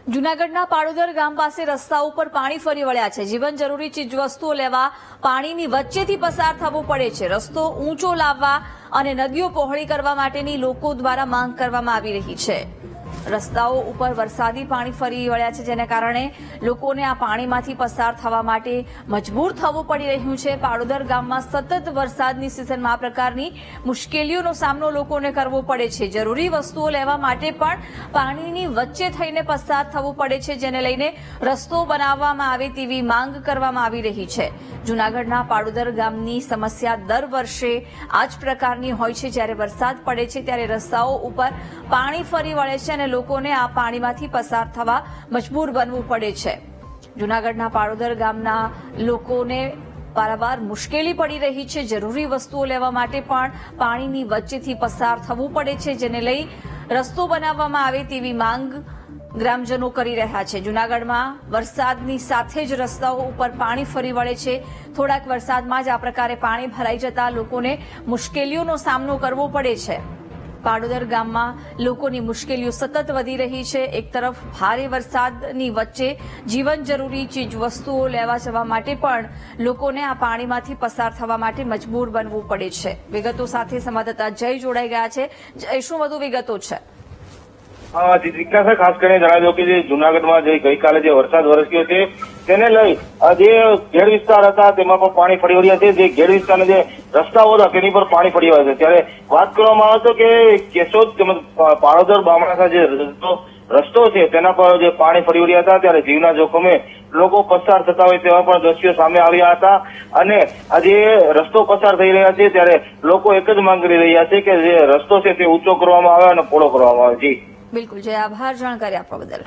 જૂનાગઢના પાડોદર ગામ પાસે રસ્તા ઉપર પાણી ફરી વળ્યા છે। જીવન જરૂરી ચીજવસ્તુઓ લેવા પાણીની વચ્ચેથી પસાર થવું પડે છે। રસ્તો ઊંચો લાવવા અને નદીઓ પહોળી કરવા માટેની લોકો દ્વારા માંગ કરવામાં આવી રહી છે। રસ્તાઓ ઉપર વરસાદી પાણી ફરી વળ્યા છે, જેને કારણે લોકોને આ પાણીમાંથી પસાર થવા માટે મજબૂર થવું પડી રહ્યું છે। પાડોદર ગામમાં સતત વરસાદની સિઝનમાં આ પ્રકારની મુશ્કેલીઓનો સામનો લોકોને કરવો પડે છે। જરૂરી વસ્તુઓ લેવા માટે પણ પાણીની વચ્ચે થઈને પસાર થવું પડે છે, જેને લઈને રસ્તો બનાવવામાં આવે તેવી માંગ કરવામાં આવી રહી છે। જૂનાગઢના પાડોદર ગામની સમસ્યા દર વર્ષે આ જ પ્રકારની હોય છે। જ્યારે વરસાદ પડે છે ત્યારે રસ્તાઓ ઉપર પાણી ફરી વળે છે અને લોકોને આ પાણીમાંથી પસાર થવા મજબૂર બનવું પડે છે। જૂનાગઢના પાડોદર ગામના લોકોને વારંવાર મુશ્કેલી પડી રહી છે। જરૂરી વસ્તુઓ લેવા માટે પણ પાણીની વચ્ચેથી પસાર થવું પડે છે, જેને લઈ રસ્તો બનાવવામાં આવે તેવી માંગ ગ્રામજનો કરી રહ્યા છે। જૂનાગઢમાં વરસાદની સાથે જ રસ્તાઓ ઉપર પાણી ફરી વળે છે। થોડાક વરસાદમાં જ આ પ્રકારે પાણી ભરાઈ જતા લોકોને મુશ્કેલીઓનો સામનો કરવો પડે છે। પાડોદર ગામમાં લોકોની મુશ્કેલીઓ સતત વધી રહી છે। એક તરફ ભારે વરસાદની વચ્ચે જીવન જરૂરી ચીજ વસ્તુઓ લેવા જવા માટે પણ લોકોને આ પાણીમાંથી પસાર થવા માટે મજબૂર બનવું પડે છે। વિગતો સાથે સંવાદદાતા જય જોડાઈ ગયા છે। જય, શું વધુ વિગતો છે? જિજ્ઞાસા ખાસ કરીને જણાવ્યું કે જે જૂનાગઢમાં જે ગઈકાલે જે વરસાદ વરસ્યો છે તેને લઈ જે ઘેડ વિસ્તાર હતા તેમાં પણ પાણી ફરી વળ્યા છે। જે ઘેડ વિસ્તારના જે રસ્તાઓ હતા તેની પર પાણી ફરી વળ્યા છે। ત્યારે વાત કરવામાં આવે તો કે કેશોદ તેમજ પાડોદર બામણાસા જે રસ્તો છે તેના પર જે પાણી ફરી વળ્યા હતા ત્યારે જીવના જોખમે લોકો પસાર થતા હોય તેવા પણ દ્રશ્યો સામે આવ્યા હતા। અને આજે રસ્તો પસાર થઈ રહ્યા છે ત્યારે લોકો એક જ માંગ કરી રહ્યા છે કે જે રસ્તો છે તે ઊંચો કરવામાં આવે અને પહોળો કરવામાં આવે। જી બિલકુલ જય, આભાર જાણકારી આપવા બદલ।